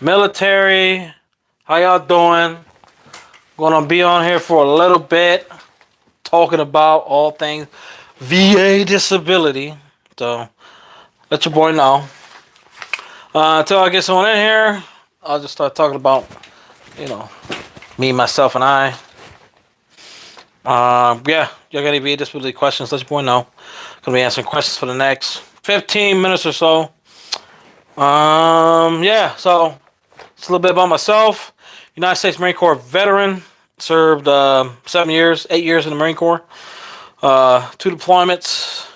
military. How y'all doing? Gonna be on here for a little bit, talking about all things VA disability. So let your boy know. Until I get someone in here, I'll just start talking about, you know, me, myself, and I. Yeah, y'all got any VA disability questions? Let your boy know. Gonna be answering questions for the next 15 minutes or so. Yeah, so it's a little bit about myself. United States Marine Corps veteran. Served 7 years, 8 years in the Marine Corps. Two deployments.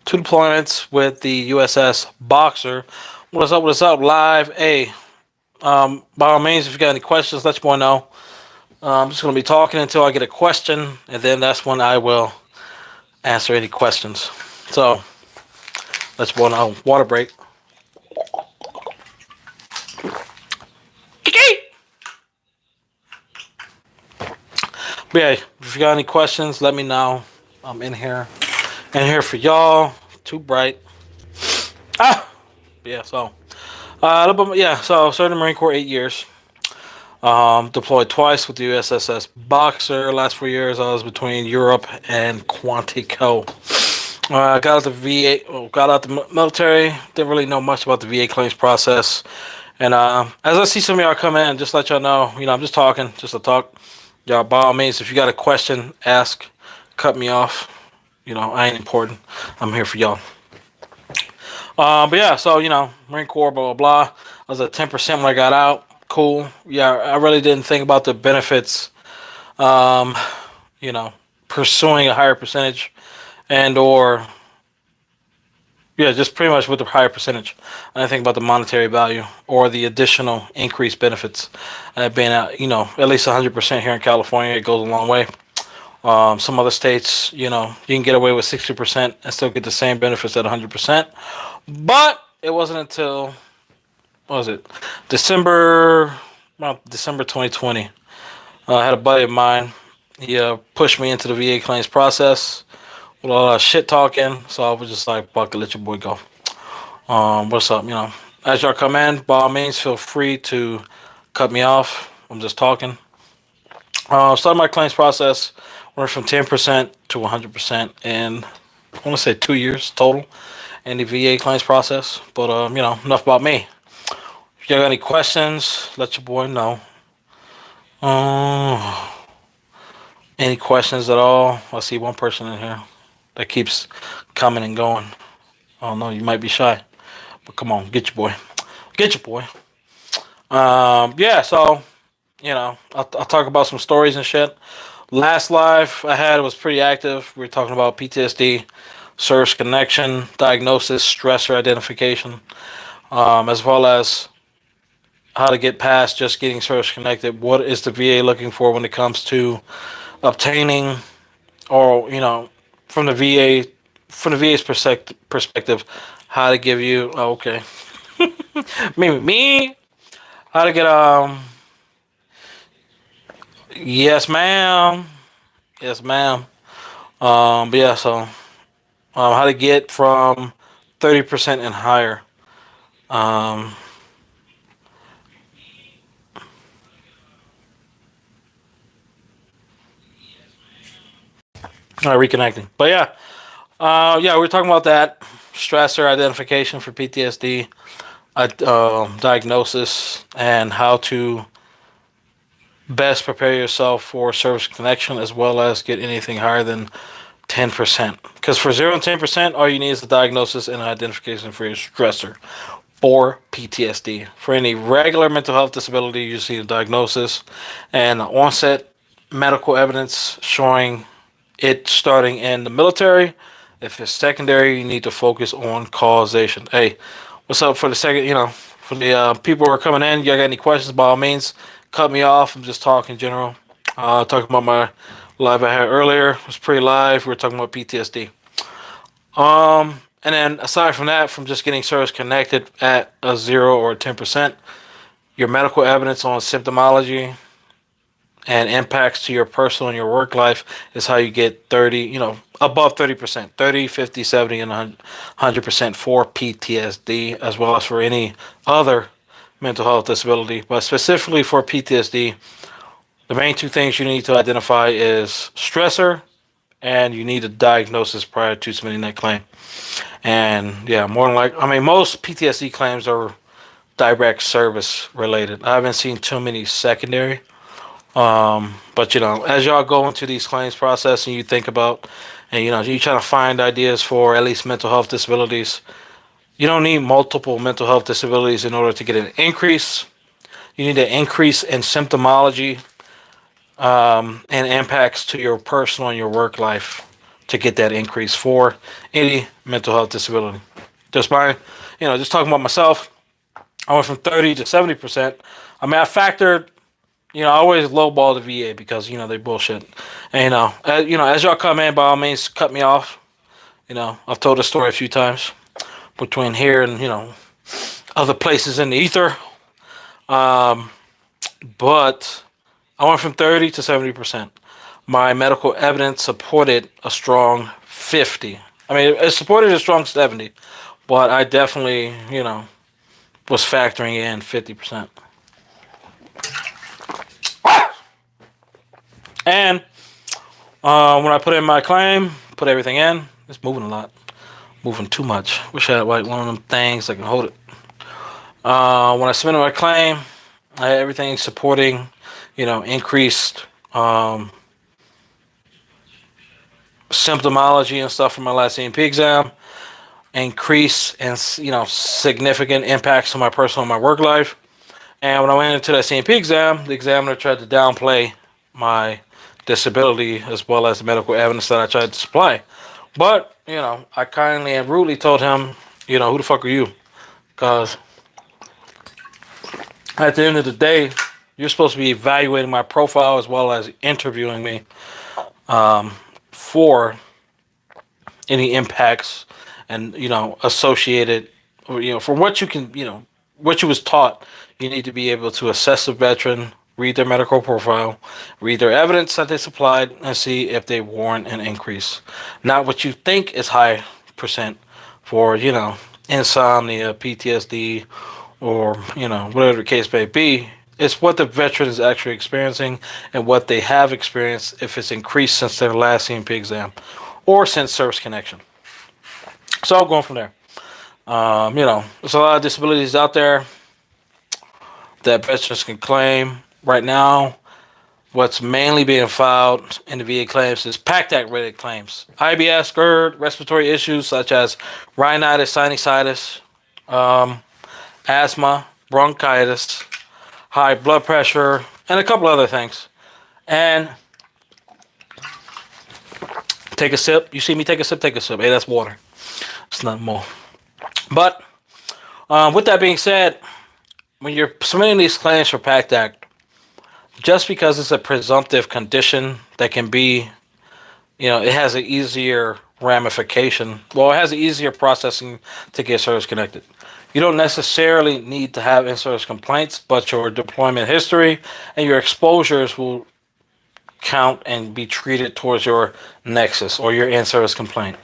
Two deployments with the USS Boxer. What is up? What is up? Live. Hey, by all means, if you got any questions, let your boy know. I'm just going to be talking until I get a question, and then that's when I will answer any questions. So, let your boy know. Water break. But yeah, if you got any questions, let me know. I'm in here. In here for y'all. Too bright. Ah! Yeah, so. So served in the Marine Corps 8 years. Deployed twice with the USS Boxer. Last 4 years, I was between Europe and Quantico. Got out the VA. Got out the military. Didn't really know much about the VA claims process. And as I see some of y'all come in, just let y'all know. I'm just talking, just to talk. Y'all, by all means, if you got a question, ask. Cut me off. I ain't important. I'm here for y'all. But yeah, so Marine Corps, blah blah blah. I was at 10% when I got out. Cool. Yeah, I really didn't think about the benefits. Um, you know, Pursuing a higher percentage, and or yeah, just pretty much with the higher percentage. I didn't think about the monetary value or the additional increased benefits. Being at at least 100% here in California, it goes a long way. Some other states, you can get away with 60% and still get the same benefits at 100%. But it wasn't until, what was it, December, well, December 2020. I had a buddy of mine. He pushed me into the VA claims process with a lot of shit talking. So I was just like, fuck it, let your boy go. What's up? As y'all come in, by all means, feel free to cut me off. I'm just talking. Started my claims process. Went from 10% to 100% in, I want to say 2 years total in the VA claims process. But, enough about me. If you got any questions, let your boy know. Any questions at all? I see one person in here that keeps coming and going. Oh no, you might be shy. But come on, get your boy. Get your boy. Yeah, so, I'll talk about some stories and shit. Last live I had was pretty active. We were talking about PTSD, service connection, diagnosis, stressor identification, as well as how to get past just getting service connected. What is the VA looking for when it comes to obtaining, or from the VA's perspective, how to give you okay, me how to get yes ma'am, yes ma'am. But yeah, so how to get from 30% and higher. Um, Reconnecting. But yeah, yeah, we are talking about that stressor identification for PTSD, diagnosis, and how to best prepare yourself for service connection, as well as get anything higher than 10%. Because for 0 and 10%, all you need is the diagnosis and identification for your stressor for PTSD. For any regular mental health disability, you just need a diagnosis and onset medical evidence showing it starting in the military. If it's secondary, you need to focus on causation. Hey, what's up for the second? For the people who are coming in, you got any questions? By all means, cut me off. I'm just talking general. Talking about my live I had earlier. It was pretty live. We were talking about PTSD. And then aside from that, from just getting service connected at a 0 or 10%, your medical evidence on symptomology and impacts to your personal and your work life is how you get 30, above 30%, 30, 50, 70, and 100% for PTSD, as well as for any other mental health disability. But specifically for PTSD, the main two things you need to identify is stressor, and you need a diagnosis prior to submitting that claim. And yeah, more than like, I mean, most PTSD claims are direct service related. I haven't seen too many secondary. But as y'all go into these claims process and you think about, and you try to find ideas for at least mental health disabilities, you don't need multiple mental health disabilities in order to get an increase. You need an increase in symptomology and impacts to your personal and your work life to get that increase for any mental health disability. Just by, just talking about myself, I went from 30 to 70%. I mean, I factored, I always lowball the VA because, they bullshit. And, as y'all come in, by all means, cut me off. I've told this story a few times between here and, other places in the ether. But I went from 30 to 70%. My medical evidence supported a strong 50. I mean, it supported a strong 70, but I definitely, was factoring in 50%. And when I put in my claim, put everything in, it's moving a lot. Moving too much. Wish I had like one of them things that can hold it. When I submitted my claim, I had everything supporting, increased symptomology and stuff from my last CMP exam, increase and significant impacts on my personal and my work life. And when I went into that CMP exam, the examiner tried to downplay my disability as well as the medical evidence that I tried to supply. But, I kindly and rudely told him, who the fuck are you? Because at the end of the day, you're supposed to be evaluating my profile as well as interviewing me for any impacts and, associated, for what you can, what you was taught, you need to be able to assess a veteran, read their medical profile, read their evidence that they supplied, and see if they warrant an increase. Not what you think is high percent for, insomnia, PTSD, or, whatever the case may be. It's what the veteran is actually experiencing and what they have experienced if it's increased since their last CMP exam or since service connection. So I'm going from there. There's a lot of disabilities out there that veterans can claim. Right now, what's mainly being filed in the VA claims is Pact Act related claims. IBS, GERD, respiratory issues such as rhinitis, sinusitis, asthma, bronchitis, high blood pressure, and a couple other things. And take a sip. You see me take a sip, take a sip. Hey, that's water. It's nothing more. But with that being said, when you're submitting these claims for Pact Act, just because it's a presumptive condition that can be, it has an easier ramification. Well, it has an easier processing to get service connected. You don't necessarily need to have in-service complaints, but your deployment history and your exposures will count and be treated towards your nexus or your in-service complaint.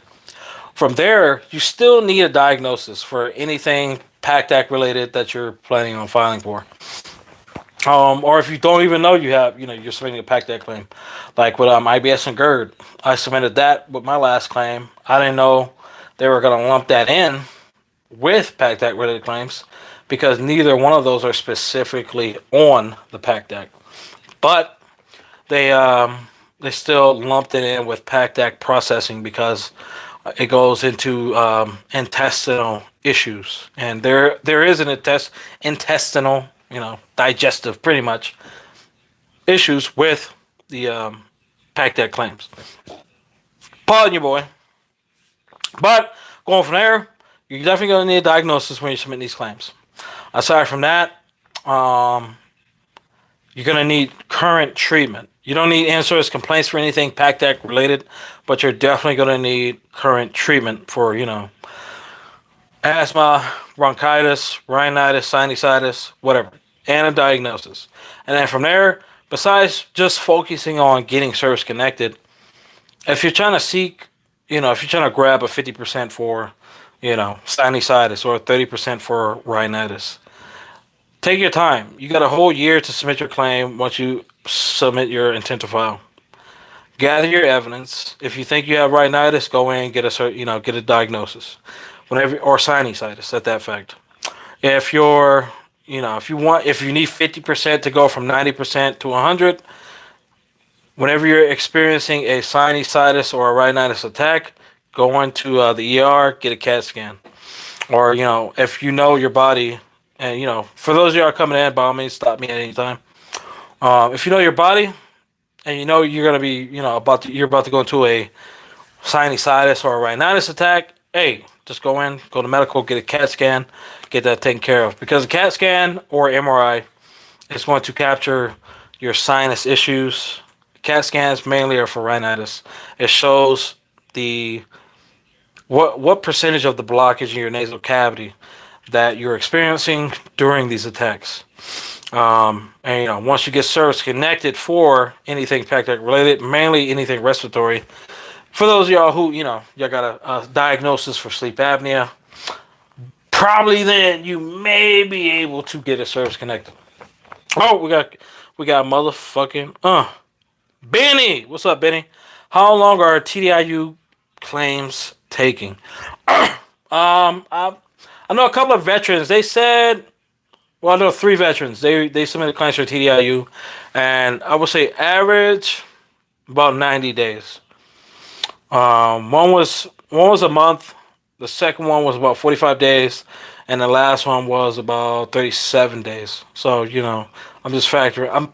From there, you still need a diagnosis for anything Pact Act related that you're planning on filing for. Or if you don't even know you have, you're submitting a Pact Act claim. Like with IBS and GERD, I submitted that with my last claim. I didn't know they were going to lump that in with Pact Act related claims because neither one of those are specifically on the Pact Act. But they still lumped it in with Pact Act processing because it goes into intestinal issues. And there is an intestinal, digestive, pretty much, issues with the Pact Act claims. Pardon you, boy. But going from there, you're definitely going to need a diagnosis when you submit these claims. Aside from that, you're going to need current treatment. You don't need in-service complaints for anything Pact Act related, but you're definitely going to need current treatment for, asthma, bronchitis, rhinitis, sinusitis, whatever, and a diagnosis. And then from there, besides just focusing on getting service connected, if you're trying to seek if you're trying to grab a 50% for, sinusitis or 30% for rhinitis, take your time. You got a whole year to submit your claim once you submit your intent to file. Gather your evidence. If you think you have rhinitis, go in and get a diagnosis, whenever, or sinusitis at that fact. If you're, if you need 50% to go from 90% to 100, whenever you're experiencing a sinusitis or a rhinitis attack, go into the ER, get a CAT scan. Or, if you know your body, and, for those of you who are coming in, by all means, stop me at any time. If you know your body, and you know you're going to be, you're about to go into a sinusitis or a rhinitis attack, hey, just go to medical, get a CAT scan, get that taken care of. Because a CAT scan or MRI is going to capture your sinus issues. CAT scans mainly are for rhinitis. It shows the what percentage of the blockage in your nasal cavity that you're experiencing during these attacks. And once you get service connected for anything Pact related, mainly anything respiratory. For those of y'all who y'all got a diagnosis for sleep apnea, probably then you may be able to get a service connected. Oh, we got motherfucking Benny. What's up, Benny? How long are TDIU claims taking? I know a couple of veterans. They said, well, I know 3 veterans. They submitted claims for TDIU, and I would say average about 90 days. One was a month. The second one was about 45 days, and the last one was about 37 days. So I'm just factoring. I'm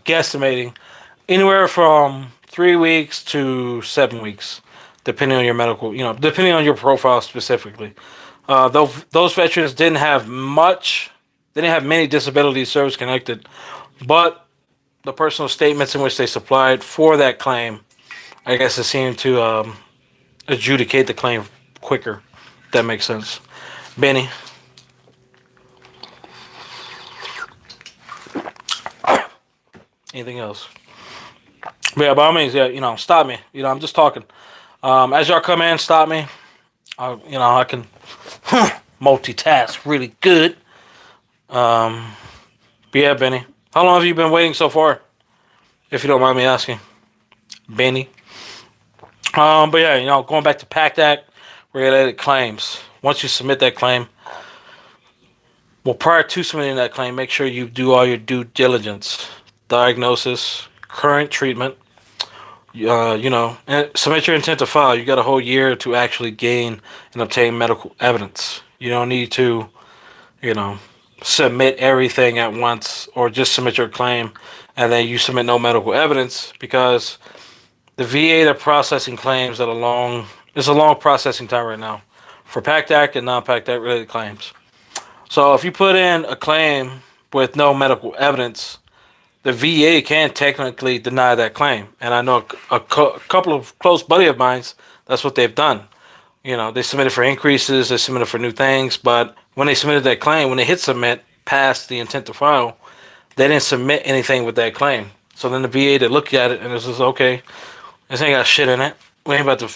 guesstimating anywhere from 3 weeks to 7 weeks, depending on your medical. Depending on your profile specifically. Those veterans didn't have much. They didn't have many disabilities service connected, but the personal statements in which they supplied for that claim, I guess it seemed to adjudicate the claim quicker. If that makes sense. Benny. Anything else? But yeah, by all means, stop me. I'm just talking. As y'all come in, stop me. I can multitask really good. But yeah, Benny. How long have you been waiting so far? If you don't mind me asking. Benny. But yeah, going back to Pact Act, related claims. Once you submit that claim, well, prior to submitting that claim, make sure you do all your due diligence, diagnosis, current treatment, and submit your intent to file. You got a whole year to actually gain and obtain medical evidence. You don't need to, submit everything at once or just submit your claim and then you submit no medical evidence, because the VA, they're processing claims it's a long processing time right now for Pact Act and non-Pact Act related claims. So if you put in a claim with no medical evidence, the VA can technically deny that claim. And I know a couple of close buddy of mine, that's what they've done. They submitted for increases, they submitted for new things, but when they submitted that claim, when they hit submit past the intent to file, they didn't submit anything with that claim. So then the VA, they look at it and it says, okay, this ain't got shit in it. We ain't about to...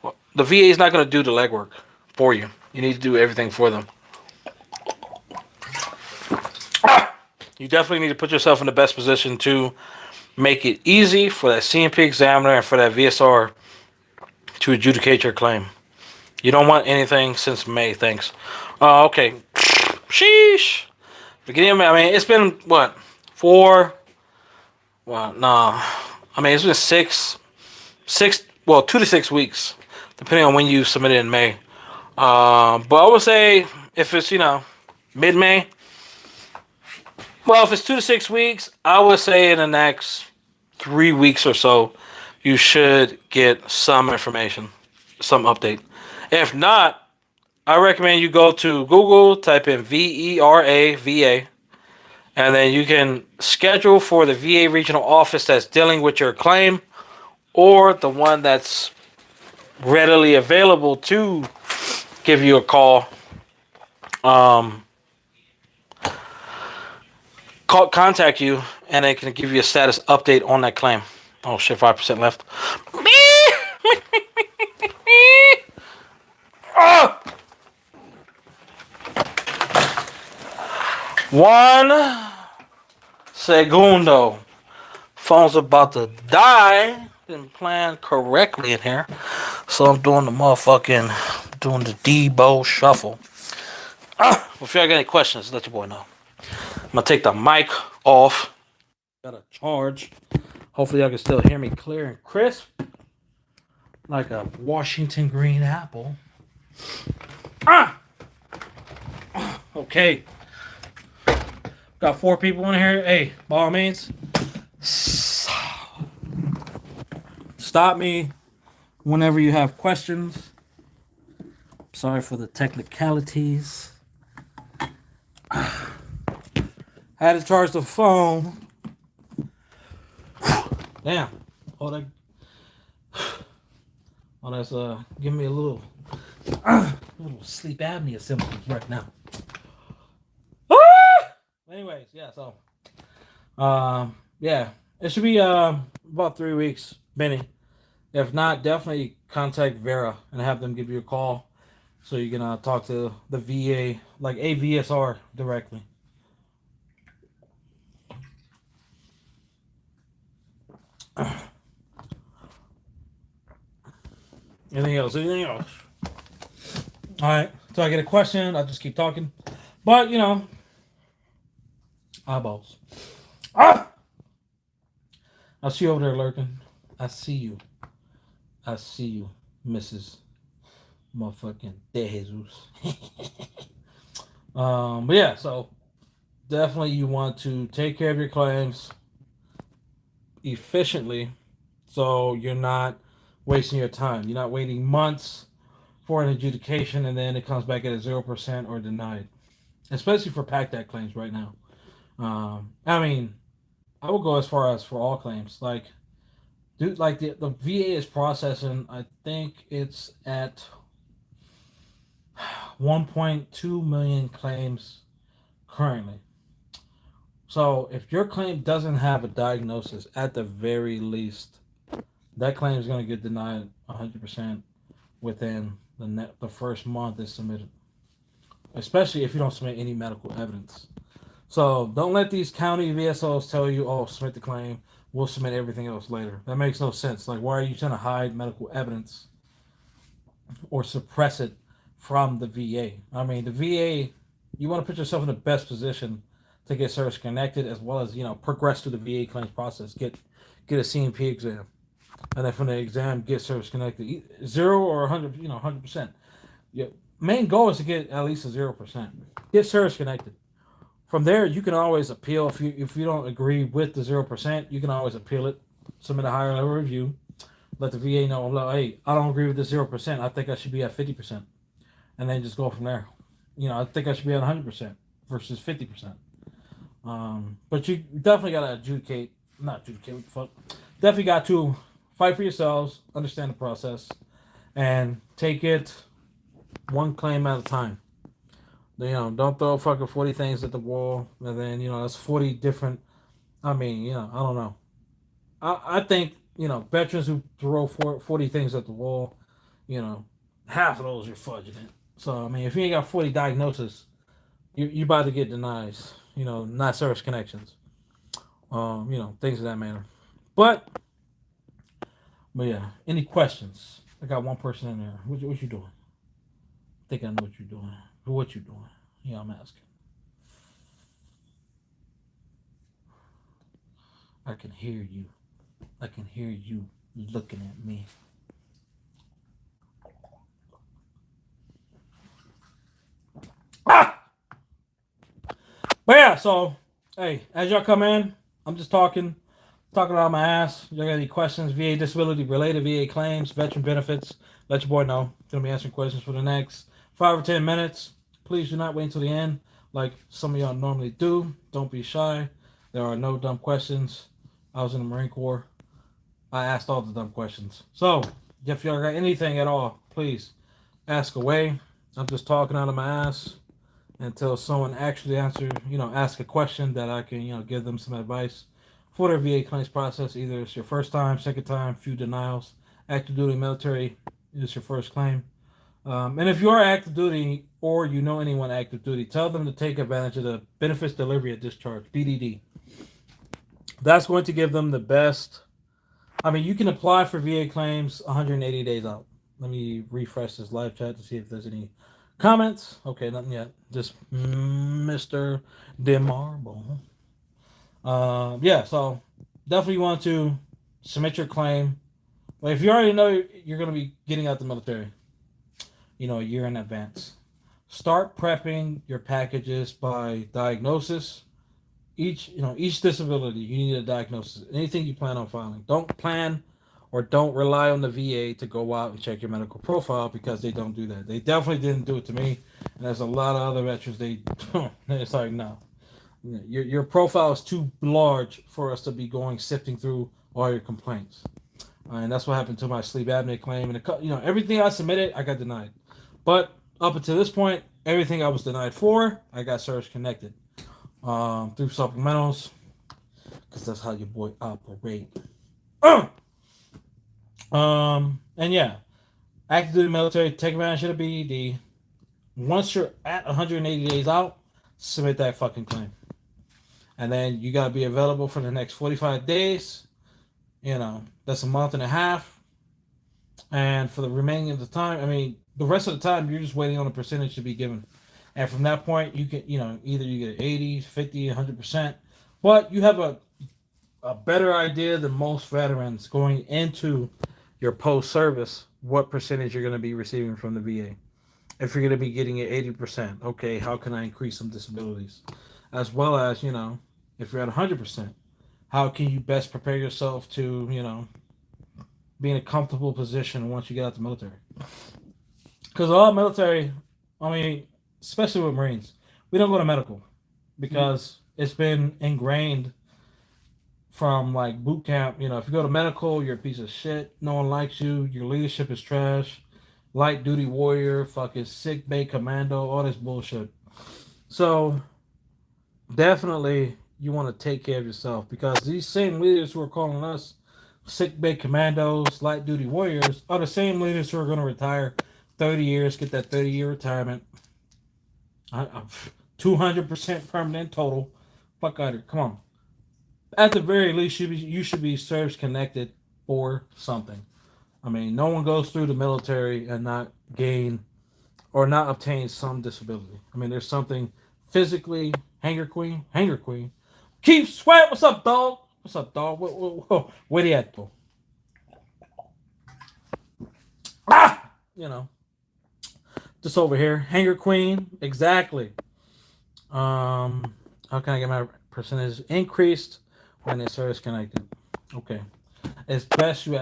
Well, the VA is not going to do the legwork for you. You need to do everything for them. You definitely need to put yourself in the best position to make it easy for that CMP examiner and for that VSR to adjudicate your claim. You don't want anything since May, thanks. Okay. Sheesh. Beginning of May, I mean, it's been, what, 4? Well, no. I mean, it's been 2 to 6 weeks, depending on when you submit it in May. But I would say if it's, mid-May, well, if it's 2 to 6 weeks, I would say in the next 3 weeks or so, you should get some information, some update. If not, I recommend you go to Google, type in VERA, VA, and then you can schedule for the VA regional office that's dealing with your claim, or the one that's readily available to give you a call. Contact you, and they can give you a status update on that claim. Oh shit, 5% left. Oh! One segundo. Phone's about to die. Didn't plan correctly in here. So I'm doing the Debo shuffle. If y'all got any questions, let your boy know. I'm gonna take the mic off. Got a charge. Hopefully y'all can still hear me clear and crisp. Like a Washington green apple. Okay. Got 4 people in here. Hey, by all means, stop me whenever you have questions. Sorry for the technicalities. I had to charge the phone. Damn. Oh, that's giving me a little sleep apnea symptoms right now. Anyways, yeah, so yeah, it should be about 3 weeks, Benny. If not, definitely contact Vera and have them give you a call so you can talk to the VA, like AVSR, directly. Anything else? Anything else? All right. So I get a question, I just keep talking. But, eyeballs. I see you over there lurking. I see you. Mrs. Motherfucking De Jesus. But yeah, so definitely you want to take care of your claims efficiently so you're not wasting your time. You're not waiting months for an adjudication and then it comes back at a 0% or denied. Especially for Pact Act claims right now. I mean, I will go as far as for all claims. Like, dude, like the VA is processing, I think it's at 1.2 million claims currently. So if your claim doesn't have a diagnosis, at the very least, that claim is going to get denied 100% within the first month it's submitted. Especially if you don't submit any medical evidence. So don't let these county VSOs tell you, oh, submit the claim, we'll submit everything else later. That makes no sense. Like, why are you trying to hide medical evidence or suppress it from the VA? I mean, the VA, you want to put yourself in the best position to get service connected as well as, progress through the VA claims process. Get a CMP exam. And then from the exam, get service connected. 0 or 100, 100%. Your main goal is to get at least a 0%. Get service connected. From there, you can always appeal. If you don't agree with the 0%, you can always appeal it, submit a higher level review, let the VA know, hey, I don't agree with the 0%. I think I should be at 50%. And then just go from there. I think I should be at 100% versus 50%. But you definitely got to definitely got to fight for yourselves, understand the process, and take it one claim at a time. Don't throw fucking 40 things at the wall, and then, that's 40 different, I don't know. I think, veterans who throw 40 things at the wall, half of those are fudging it. So, if you ain't got 40 diagnoses, you're about to get denied, not service connections, things of that manner. But yeah, any questions? I got one person in there. What you doing? I think I know what you're doing. What you doing? Yeah, I'm asking. I can hear you. I can hear you looking at me. But yeah, so, hey, as y'all come in, I'm just talking out of my ass. Y'all got any questions? VA disability related, VA claims, veteran benefits, let your boy know. Gonna be answering questions for the next 5 or 10 minutes. Please do not wait until the end like some of y'all normally do. Don't be shy. There are no dumb questions. I was in the Marine Corps. I asked all the dumb questions. So, if y'all got anything at all, please ask away. I'm just talking out of my ass until someone actually ask a question that I can, give them some advice for their VA claims process. Either it's your first time, second time, few denials, active duty, military, is your first claim. And if you are active duty or you know anyone active duty, tell them to take advantage of the benefits delivery at discharge (BDD). That's going to give them the best. I mean, you can apply for VA claims 180 days out. Let me refresh this live chat to see if there's any comments. Okay, nothing yet. Just Mr. DeMarble. Yeah, so definitely want to submit your claim. Like if you already know you're going to be getting out the military, a year in advance. Start prepping your packages by diagnosis. Each disability you need a diagnosis. Anything you plan on filing, don't plan or don't rely on the VA to go out and check your medical profile because they don't do that. They definitely didn't do it to me, and there's a lot of other veterans. It's like no, your profile is too large for us to be going sifting through all your complaints, and that's what happened to my sleep apnea claim. And everything I submitted, I got denied. But up until this point, everything I was denied for, I got service connected through supplementals, because that's how your boy operate. And yeah, active duty military, take advantage of the BED. Once you're at 180 days out, submit that fucking claim. And then you gotta be available for the next 45 days. That's a month and a half. And for the remaining of the time, the rest of the time, you're just waiting on a percentage to be given. And from that point, you can, either you get 80, 50, 100%. But you have a better idea than most veterans going into your post-service what percentage you're going to be receiving from the VA. If you're going to be getting it 80%, okay, how can I increase some disabilities? As well as, if you're at 100%, how can you best prepare yourself to, be in a comfortable position once you get out the military? Because a lot of military, especially with Marines, we don't go to medical because it's been ingrained from like boot camp. If you go to medical, you're a piece of shit. No one likes you. Your leadership is trash. Light duty warrior, fucking sick bay commando, all this bullshit. So definitely you want to take care of yourself because these same leaders who are calling us sick bay commandos, light duty warriors are the same leaders who are going to retire 30 years, get that 30-year retirement. 200% permanent total. Fuck out of here. Come on. At the very least, you should be service connected for something. No one goes through the military and not gain or not obtain some disability. There's something physically. Hanger Queen. Keith Sweat. What's up, dog? Where they at, though? Just over here. Hanger Queen. Exactly. How can I get my percentage increased when it's service connected? Okay. It's best you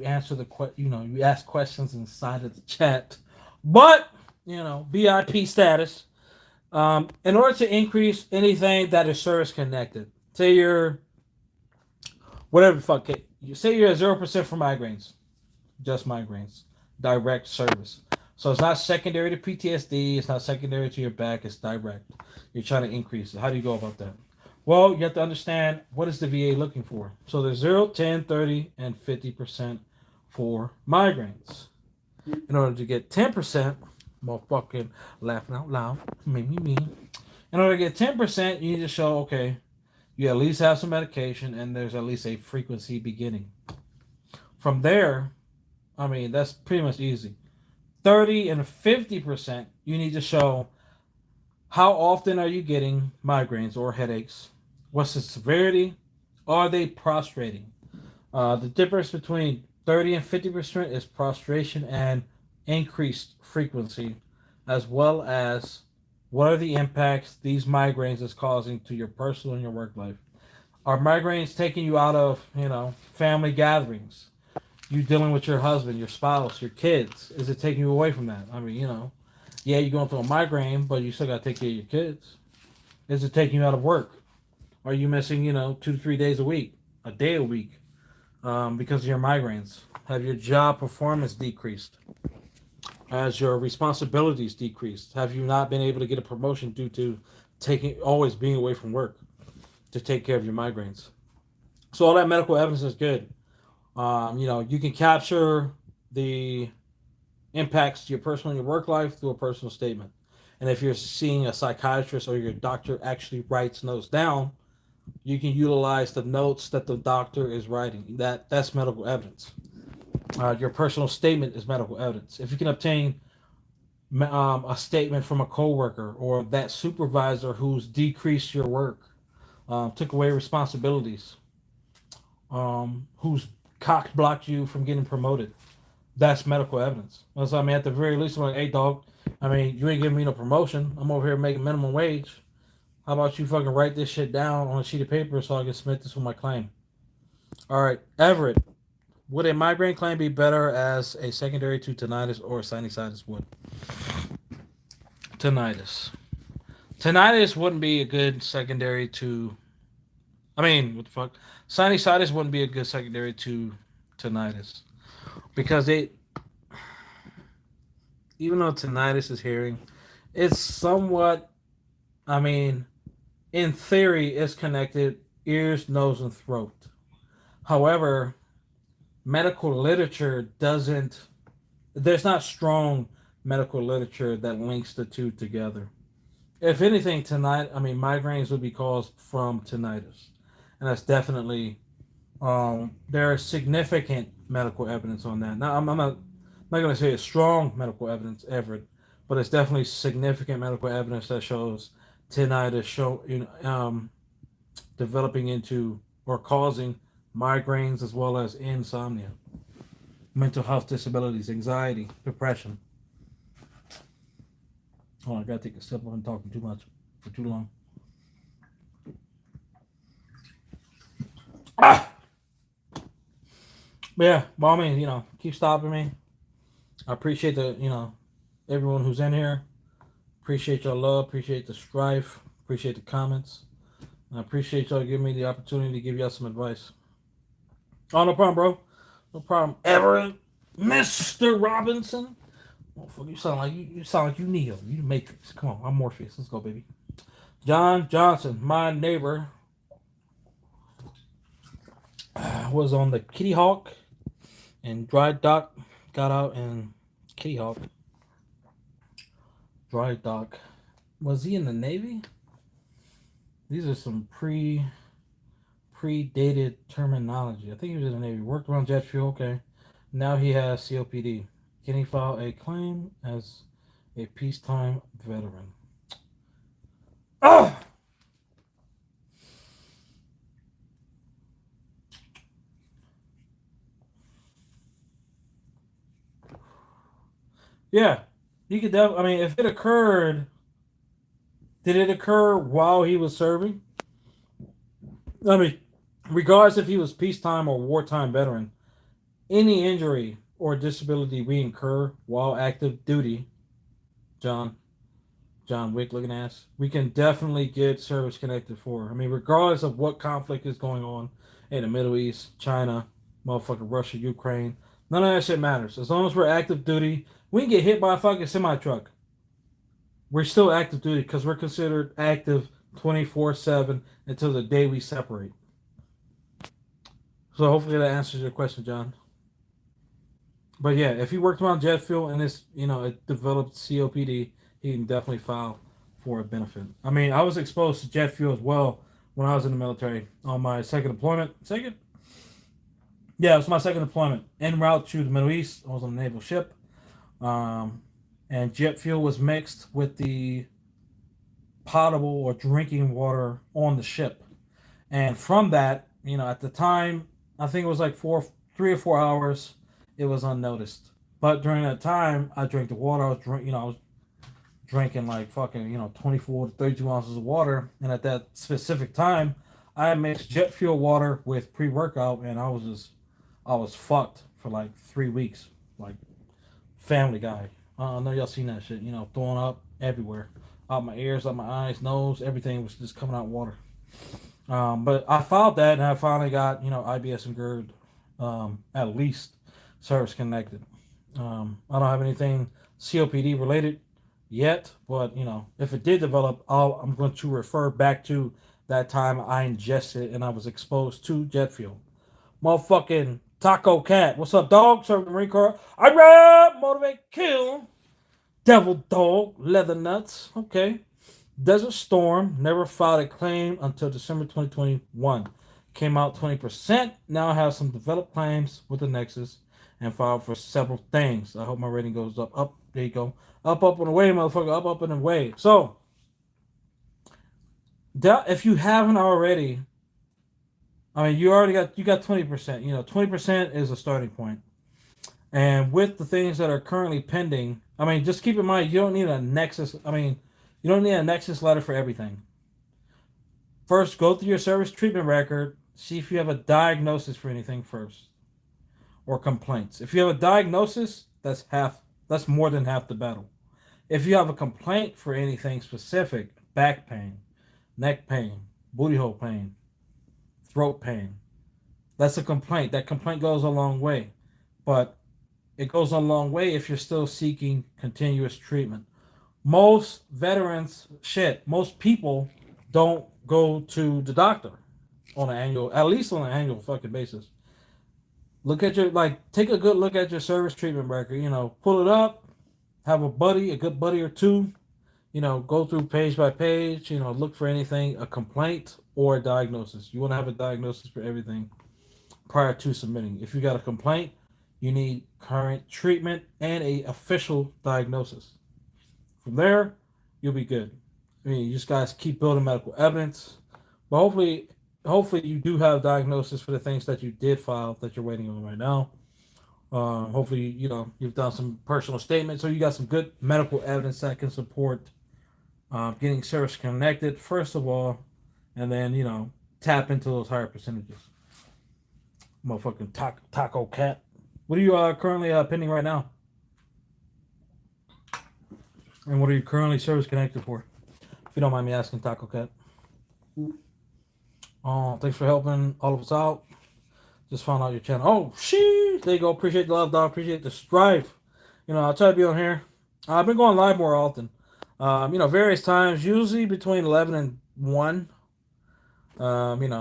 answer you ask questions inside of the chat. But, VIP status. In order to increase anything that is service connected, say you're whatever the fuck it, you say you're at 0% for migraines, just migraines, direct service. So it's not secondary to PTSD, it's not secondary to your back, it's direct. You're trying to increase it. How do you go about that? Well, you have to understand what is the VA looking for. So there's 0, 10, 30, and 50% for migraines. In order to get 10%, motherfucking laughing out loud, me. In order to get 10%, you need to show, okay, you at least have some medication and there's at least a frequency beginning. From there, that's pretty much easy. 30 and 50%, you need to show how often are you getting migraines or headaches? What's the severity? Are they prostrating? The difference between 30 and 50% is prostration and increased frequency, as well as what are the impacts these migraines is causing to your personal and your work life. Are migraines taking you out of, family gatherings? You dealing with your husband, your spouse, your kids? Is it taking you away from that? Yeah, you're going through a migraine, but you still got to take care of your kids. Is it taking you out of work? Are you missing, 2 to 3 days a day a week, because of your migraines? Have your job performance decreased? Has your responsibilities decreased? Have you not been able to get a promotion due to always being away from work to take care of your migraines? So all that medical evidence is good. You can capture the impacts your personal and your work life through a personal statement. And if you're seeing a psychiatrist or your doctor actually writes notes down, you can utilize the notes that the doctor is writing. That's medical evidence. Your personal statement is medical evidence. If you can obtain a statement from a coworker or that supervisor who's decreased your work, took away responsibilities, who's cock blocked you from getting promoted, that's medical evidence. So I mean, at the very least, I'm like, hey, dog. I mean, you ain't giving me no promotion. I'm over here making minimum wage. How about you fucking write this shit down on a sheet of paper so I can submit this with my claim? All right, Everett. Would a migraine claim be better as a secondary to tinnitus or sinusitis would? Tinnitus. Tinnitus wouldn't be a good secondary to. I mean, what the fuck? Sinusitis wouldn't be a good secondary to tinnitus because even though tinnitus is hearing, it's somewhat. I mean, in theory, it's connected ears, nose, and throat. However, medical literature doesn't. There's not strong medical literature that links the two together. If anything, migraines would be caused from tinnitus, and that's definitely there is significant medical evidence on that. Now, I'm not going to say it's strong medical evidence ever, but it's definitely significant medical evidence that shows tinnitus developing into or causing migraines as well as insomnia, mental health disabilities, anxiety, depression. Oh, I gotta take a sip. I've been talking too much for too long. Ah! Yeah, well, I mean, keep stopping me. I appreciate everyone who's in here. Appreciate your love. Appreciate the strife. Appreciate the comments. I appreciate y'all giving me the opportunity to give y'all some advice. Oh, no problem, bro. No problem. Everett, Mr. Robinson. Oh, you sound like you Neo. You the Matrix. Come on, I'm Morpheus. Let's go, baby. John Johnson, my neighbor, was on the Kitty Hawk and dry dock. Got out and Kitty Hawk. Dry dock. Was he in the Navy? These are some predated terminology. I think he was in the Navy. Worked around jet fuel. Okay. Now he has COPD. Can he file a claim as a peacetime veteran? Oh! Yeah, he could definitely. I mean, if it occurred, did it occur while he was serving? I mean, regardless if he was peacetime or wartime veteran, any injury or disability we incur while active duty, John Wick looking ass, we can definitely get service connected for. I mean, regardless of what conflict is going on in the Middle East, China, motherfucking Russia, Ukraine, none of that shit matters. As long as we're active duty, we can get hit by a fucking semi truck. We're still active duty because we're considered active 24/7 until the day we separate. So hopefully that answers your question, John. But yeah, if he worked around jet fuel and it developed COPD, he can definitely file for a benefit. I mean, I was exposed to jet fuel as well when I was in the military on my second deployment. Second? Yeah, it was my second deployment. En route to the Middle East, I was on a naval ship. And jet fuel was mixed with the potable or drinking water on the ship. And from that, at the time, I think it was like 3 or 4 hours, it was unnoticed. But during that time, I drank the water. I was drinking like fucking 24 to 32 ounces of water. And at that specific time, I mixed jet fuel water with pre-workout, and I was fucked for like 3 weeks, like Family Guy. I know y'all seen that shit. Throwing up everywhere, out my ears, out my eyes, nose, everything was just coming out water. But I filed that, and I finally got IBS and GERD, at least service connected. I don't have anything COPD related yet, but if it did develop, I'm going to refer back to that time I ingested and I was exposed to jet fuel. Motherfucking Taco Cat. What's up, dog? Serving the Marine Corps. I rap, motivate, kill. Devil Dog, Leather Nuts. Okay. Desert Storm never filed a claim until December 2021. Came out 20%. Now I have some developed claims with the Nexus and filed for several things. I hope my rating goes up. Up. There you go. Up and away, motherfucker. Up and away. So, if you haven't already, I mean, you got 20%. 20% is a starting point. And with the things that are currently pending, I mean, just keep in mind you don't need a Nexus. I mean, you don't need a Nexus letter for everything. First, go through your service treatment record, see if you have a diagnosis for anything first, or complaints. If you have a diagnosis, that's more than half the battle. If you have a complaint for anything specific, back pain, neck pain, booty hole pain, throat pain, that's a complaint. That complaint goes a long way. But it goes a long way if you're still seeking continuous treatment. Most veterans, most people don't go to the doctor on an annual, at least on an annual fucking basis. Look at take a good look at your service treatment record. Pull it up, have a good buddy or two. Go through page by page. Look for anything, a complaint or a diagnosis. You want to have a diagnosis for everything prior to submitting. If you got a complaint, you need current treatment and a official diagnosis. From there, you'll be good. I mean, you just guys keep building medical evidence, but hopefully you do have diagnosis for the things that you did file that you're waiting on right now. Hopefully, you've done some personal statements, so you got some good medical evidence that can support getting service connected first of all, and then tap into those higher percentages. Motherfucking taco cat. What are you currently pending right now? And what are you currently service connected for? If you don't mind me asking, Taco Cat. Oh, thanks for helping all of us out. Just found out your channel. Oh, shit. There you go. Appreciate the love, dog. Appreciate the strife. I'll try to be on here. I've been going live more often. Various times, usually between 11 and 1. 11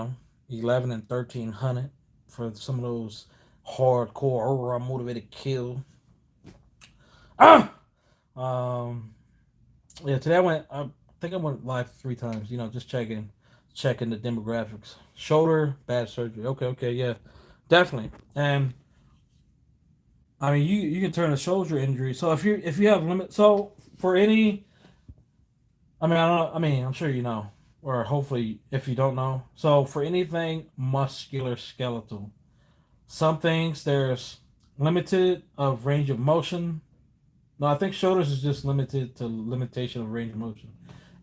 and 1300 for some of those hardcore, motivated kill. Yeah, today I think I went live 3 times. Just checking the demographics. Shoulder, bad surgery. Okay, yeah, definitely. And I mean, you can turn a shoulder injury. So if you have limit, so for any, I mean, I don't know. I mean, I'm sure you know, or hopefully, if you don't know, so for anything muscular skeletal, some things there's limited of range of motion. No, I think shoulders is just limited to limitation of range of motion.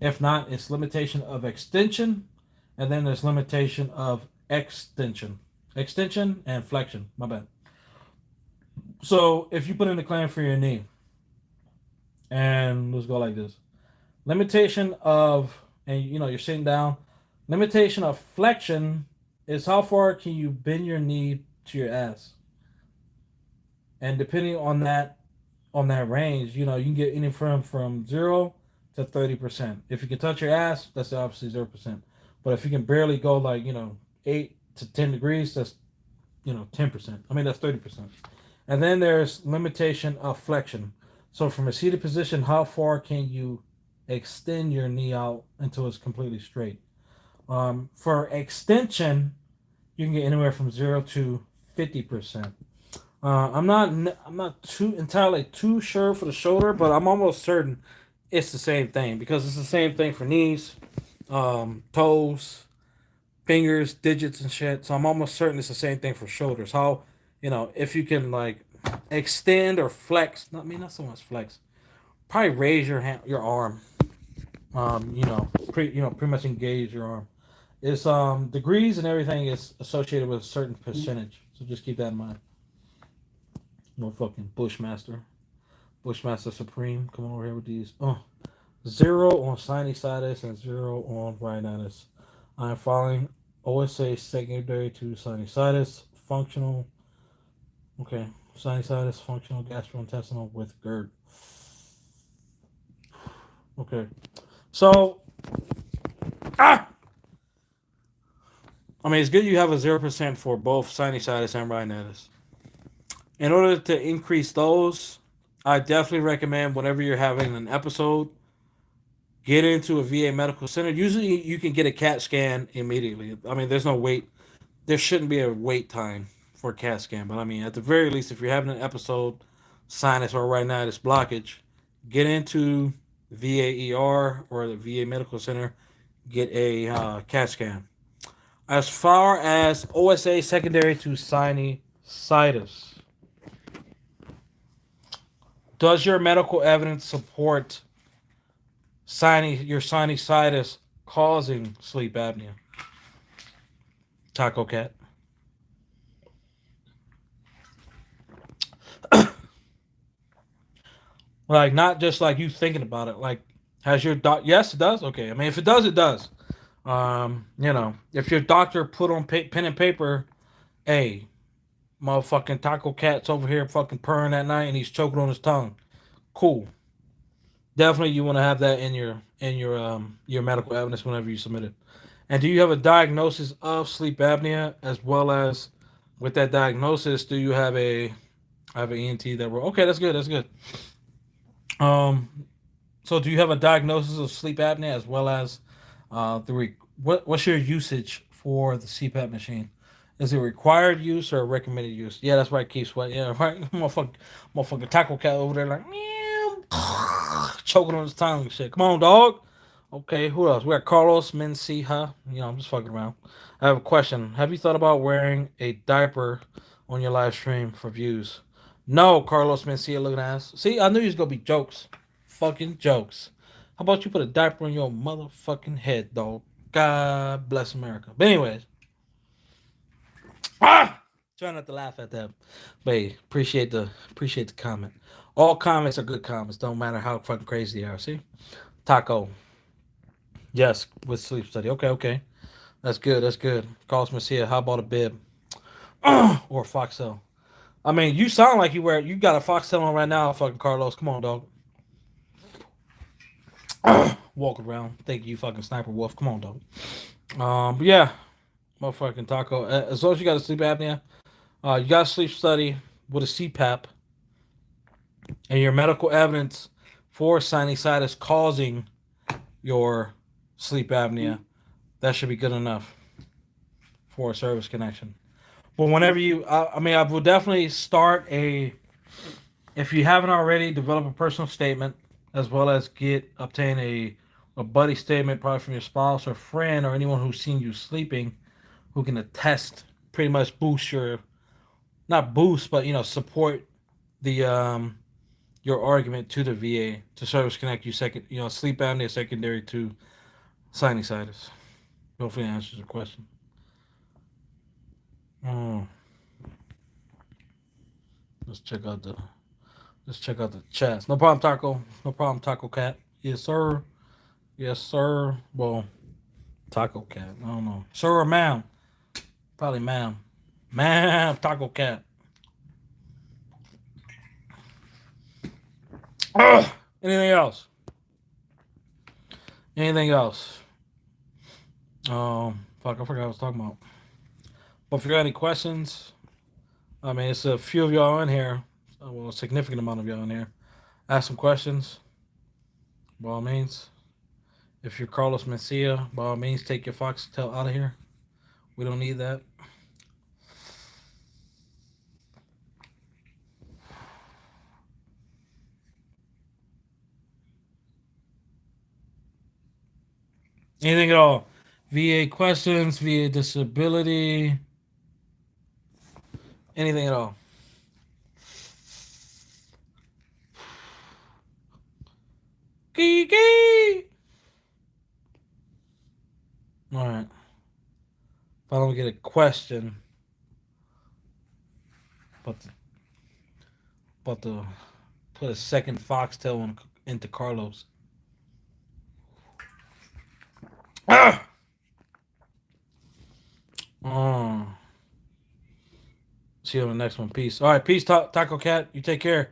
If not, it's limitation of extension, and then there's limitation of extension. Extension and flexion. My bad. So if you put in a claim for your knee, and let's go like this. Limitation of, and you're sitting down. Limitation of flexion is how far can you bend your knee to your ass. And depending on that range, you can get anything from 0 to 30%. If you can touch your ass, that's obviously 0%. But if you can barely go 8 to 10 degrees, that's 10%. I mean that's 30%. And then there's limitation of flexion. So from a seated position, how far can you extend your knee out until it's completely straight? For extension, you can get anywhere from 0 to 50%. I'm not entirely too sure for the shoulder, but I'm almost certain it's the same thing because it's the same thing for knees, toes, fingers, digits, and shit. So I'm almost certain it's the same thing for shoulders. How if you can extend or flex, not so much flex, probably raise your arm. Pretty much engage your arm. It's degrees and everything is associated with a certain percentage. So just keep that in mind. No fucking Bushmaster Supreme. Come over here with these. 0 on sinusitis and 0 on rhinitis. I'm following OSA secondary to sinusitis, functional. Okay, sinusitis, functional gastrointestinal with GERD. Okay, so I mean, it's good you have a 0% for both sinusitis and rhinitis. In order to increase those, I definitely recommend whenever you're having an episode, get into a VA medical center. Usually, you can get a CAT scan immediately. I mean, there's no wait. There shouldn't be a wait time for a CAT scan, but I mean, at the very least, if you're having an episode, sinus or rhinitis blockage, get into VAER or the VA medical center, get a CAT scan. As far as OSA secondary to sinusitis, does your medical evidence support your sinusitis causing sleep apnea? Taco Cat. Like, not just like you thinking about it. Like, has your doc? Yes, it does. Okay. I mean, if it does, it does. If your doctor put on pen and paper, hey, motherfucking Taco Cat's over here fucking purring at night and he's choking on his tongue. Cool. Definitely, you want to have that in your medical evidence whenever you submit it. And do you have a diagnosis of sleep apnea as well as with that diagnosis? Do you have an ENT that were okay? That's good. That's good. Um, so do you have a diagnosis of sleep apnea as well as what's your usage for the CPAP machine? Is it required use or recommended use? Yeah, that's right, Keith Sweat. Yeah, right. Motherfucker Taco Cat over there like meow, choking on his tongue and shit. Come on, dog. Okay, who else? We got Carlos Mencia. I'm just fucking around. I have a question. Have you thought about wearing a diaper on your live stream for views? No, Carlos Mencia looking ass. See, I knew you was gonna be jokes. Fucking jokes. How about you put a diaper on your motherfucking head, dog? God bless America. But anyways, try not to laugh at that. But hey, appreciate the comment. All comments are good comments. Don't matter how fucking crazy they are. See, Taco. Yes, with sleep study. Okay, okay. That's good. That's good. Carlos Mencia. How about a bib or a foxtail? I mean, you sound like you got a foxtail on right now, fucking Carlos. Come on, dog. Walk around. Thank you, fucking sniper wolf. Come on, dog. But yeah, motherfucking taco. As long as you got a sleep apnea, you got a sleep study with a CPAP, and your medical evidence for sinusitis causing your sleep apnea, that should be good enough for a service connection. But whenever I would definitely start if you haven't already, develop a personal statement as well as obtain a buddy statement probably from your spouse or friend or anyone who's seen you sleeping who can attest, pretty much boost your, not boost, but support the your argument to the VA to service connect you sleep apnea secondary to sinusitis. Hopefully that answers your question. Oh, let's check out the let's check out the chats. No problem, Taco. No problem, Taco Cat. Yes, sir. Yes, sir. Well, Taco Cat. I don't know. Sir or ma'am? Probably ma'am. Ma'am, Taco Cat. Ugh. Anything else? Anything else? Fuck, I forgot what I was talking about. But if you got any questions, I mean, it's a few of y'all in here. Well, a significant amount of y'all in here. Ask some questions. By all means. If you're Carlos Mencia, by all means, take your foxtail out of here. We don't need that. Anything at all? VA questions, VA disability, anything at all. Kiki! All right. If I don't get a question, but to put a second foxtail into Carlos. Ah! Oh. See you on the next one. Peace. All right, peace, Taco Cat. You take care.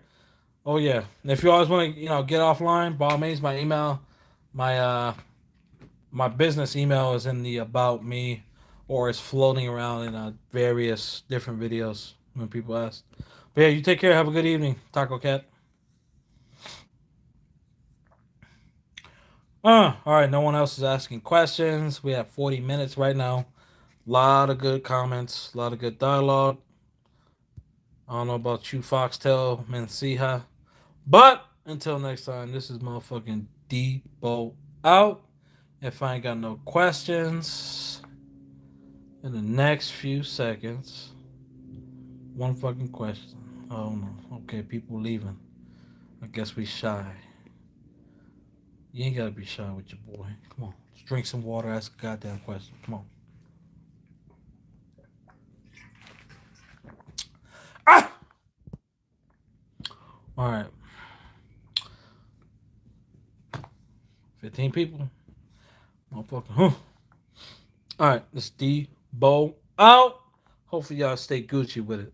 Oh yeah. And if you always want to, get offline, by all means, my email, my my business email is in the about me, or it's floating around in various different videos when people ask. But yeah, you take care. Have a good evening, Taco Cat. All right. No one else is asking questions. We have 40 minutes right now. A lot of good comments. A lot of good dialogue. I don't know about you, Foxtail, Mencia. But until next time, this is motherfucking Debo out. If I ain't got no questions in the next few seconds, one fucking question. Oh no. Okay, people leaving. I guess we shy. You ain't gotta be shy with your boy. Come on. Let's drink some water, ask a goddamn question. Come on. Ah! Alright. 15 people. Motherfucker. Huh. Alright, this D Bo out. Hopefully y'all stay Gucci with it.